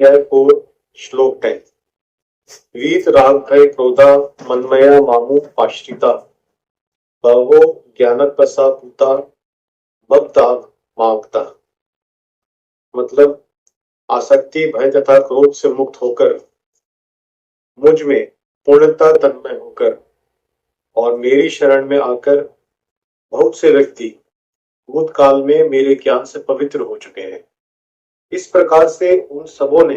4 श्लोक 10। वीत राग भय क्रोधा मनमया मामू आश्रिता बहवो ज्ञानतपसा पूता भवदाग मागता। मतलब आसक्ति भय तथा क्रोध से मुक्त होकर मुझ में पूर्णता तन्मय होकर और मेरी शरण में आकर बहुत से व्यक्ति भूतकाल में मेरे ज्ञान से पवित्र हो चुके हैं। इस प्रकार से उन सबों ने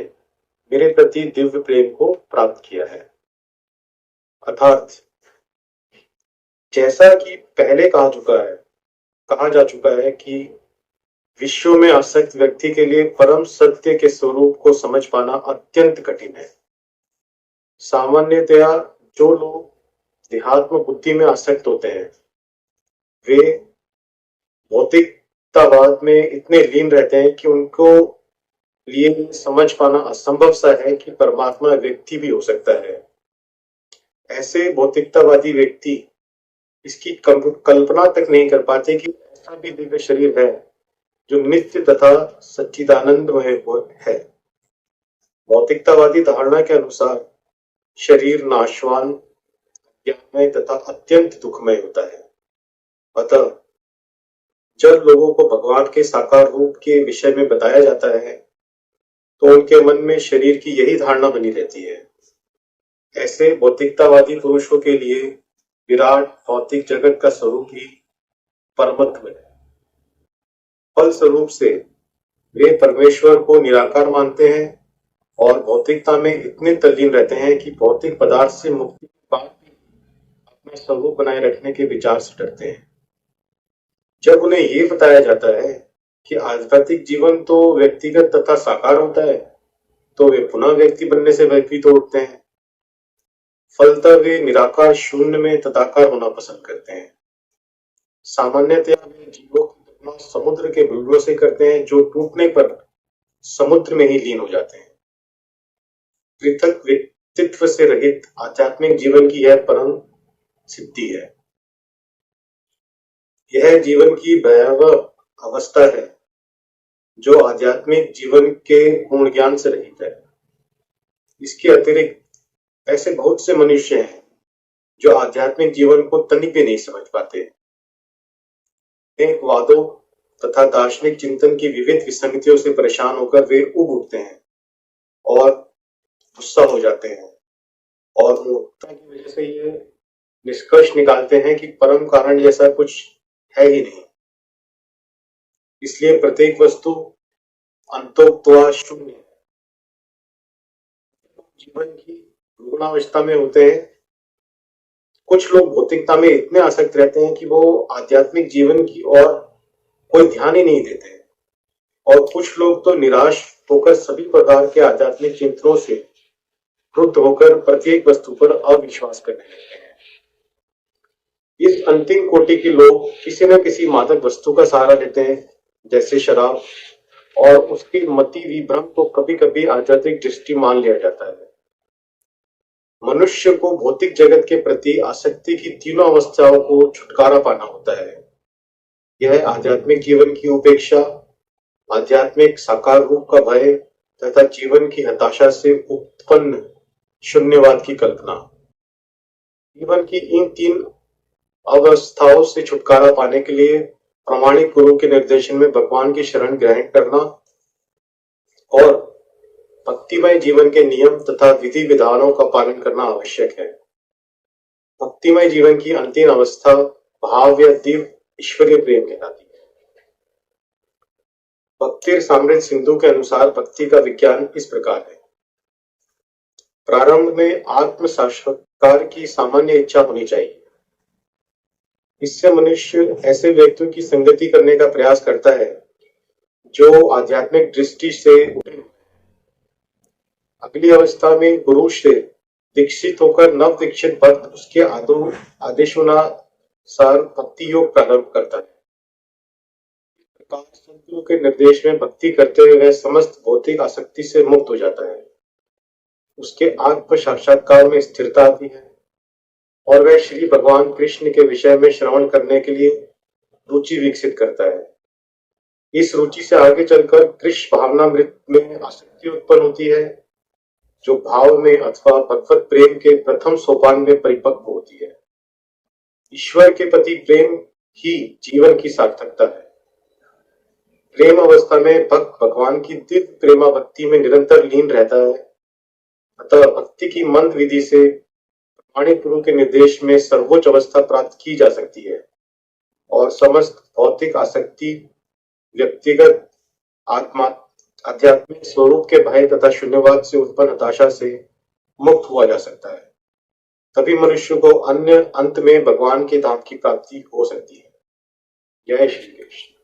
मेरे प्रति दिव्य प्रेम को प्राप्त किया है। अर्थात जैसा कि पहले कहा जा चुका है कि विश्व में आसक्त व्यक्ति के लिए परम सत्य के स्वरूप को समझ पाना अत्यंत कठिन है। सामान्यतया जो लोग देहात्म बुद्धि में आसक्त होते हैं वे भौतिकतावाद में इतने लीन रहते हैं कि उनको लिए समझ पाना असंभव सा है कि परमात्मा व्यक्ति भी हो सकता है। ऐसे भौतिकतावादी व्यक्ति इसकी कल्पना तक नहीं कर पाते कि ऐसा भी दिव्य शरीर है जो नित्य तथा सच्चिदानंदमय है। भौतिकतावादी धारणा के अनुसार शरीर नाशवान, ज्ञानमय तथा अत्यंत दुखमय होता है। अतः जब लोगों को भगवान के साकार रूप के विषय में बताया जाता है तो उनके मन में शरीर की यही धारणा बनी रहती है। ऐसे भौतिकतावादी पुरुषों के लिए विराट भौतिक जगत का स्वरूप ही परमत्व है। फलस्वरूप से वे परमेश्वर को निराकार मानते हैं और भौतिकता में इतने तल्लीन रहते हैं कि भौतिक पदार्थ से मुक्ति के बाद भी अपना स्वरूप बनाए रखने के विचार से डरते हैं। जब उन्हें ये बताया जाता है कि आध्यात्मिक जीवन तो व्यक्तिगत तथा साकार होता है तो वे पुनः व्यक्ति बनने से भयभीत उठते हैं। फलतः वे निराकार शून्य में तदाकार होना पसंद करते हैं। सामान्यतया वे जीवों की तुलना समुद्र के बुलबुलों से करते हैं जो टूटने पर समुद्र में ही लीन हो जाते हैं। पृथक व्यक्तित्व से रहित आध्यात्मिक जीवन की यह परम सिद्धि है। यह जीवन की भयावह अवस्था है जो आध्यात्मिक जीवन के पूर्ण ज्ञान से रहित है। इसके अतिरिक्त ऐसे बहुत से मनुष्य हैं जो आध्यात्मिक जीवन को तनिक भी नहीं समझ पाते। वादों तथा दार्शनिक चिंतन की विविध विसंगतियों से परेशान होकर वे उब उठते हैं और गुस्सा हो जाते हैं और मूर्खता की वजह से ये निष्कर्ष निकालते हैं कि परम कारण जैसा कुछ है ही नहीं। इसलिए प्रत्येक वस्तु अंतोक्त्वा शून्य है। जीवन की रुग्णावस्था में होते हैं। कुछ लोग भौतिकता में इतने आसक्त रहते हैं कि वो आध्यात्मिक जीवन की ओर कोई ध्यान ही नहीं देते और कुछ लोग तो निराश होकर सभी प्रकार के आध्यात्मिक चिंतनों से क्रुद्ध होकर प्रत्येक वस्तु पर अविश्वास करने लगते हैं। इस अंतिम कोटि के लोग किसी न किसी मादक वस्तु का सहारा लेते हैं जैसे शराब, और उसकी मति विभ्रम को कभी कभी आध्यात्मिक दृष्टि मान लिया जाता है। मनुष्य को भौतिक जगत के प्रति आसक्ति की तीनों अवस्थाओं को छुटकारा पाना होता है। यह आध्यात्मिक जीवन की उपेक्षा, आध्यात्मिक साकार रूप का भय तथा जीवन की हताशा से उत्पन्न शून्यवाद की कल्पना। जीवन की इन 3 अवस्थाओं से छुटकारा पाने के लिए प्रामाणिक गुरु के निर्देशन में भगवान की शरण ग्रहण करना और भक्तिमय जीवन के नियम तथा विधि विधानों का पालन करना आवश्यक है। भक्तिमय जीवन की अंतिम अवस्था भाव या दिव्य ईश्वरीय प्रेम कहलाती है। भक्ति सिंधु के अनुसार भक्ति का विज्ञान इस प्रकार है। प्रारंभ में आत्म साक्षात्कार की सामान्य इच्छा होनी चाहिए। इससे मनुष्य ऐसे व्यक्तियों की संगति करने का प्रयास करता है जो आध्यात्मिक दृष्टि से उठे। अगली अवस्था में गुरु से दीक्षित होकर नव दीक्षित भक्त उसके आदेशानुसार भक्ति योग प्रारंभ करता है। सद्गुरु के निर्देश में भक्ति करते हुए वह समस्त भौतिक आसक्ति से मुक्त हो जाता है। उसके आत्म साक्षात्कार में स्थिरता आती है और वह श्री भगवान कृष्ण के विषय में श्रवण करने के लिए रुचि विकसित करता है। इस रुचि से आगे चलकर कृष्ण भावनामृत में आसक्ति उत्पन्न होती है, जो भाव में अथवा भगवत प्रेम के प्रथम सोपान में परिपक्व होती है। ईश्वर के प्रति प्रेम ही जीवन की सार्थकता है। प्रेम अवस्था में भक्त भगवान की दिव्य प्रेमा भक्ति में निरंतर लीन रहता है। अतः भक्ति की मंत्र विधि से प्रामाणिक गुरु के निर्देश में सर्वोच्च अवस्था प्राप्त की जा सकती है और समस्त भौतिक आसक्ति, व्यक्तिगत आत्मा आध्यात्मिक स्वरूप के भय तथा शून्यवाद से उत्पन्न हताशा से मुक्त हुआ जा सकता है। तभी मनुष्य को अन्य अंत में भगवान के धाम की प्राप्ति हो सकती है। जय श्री कृष्ण।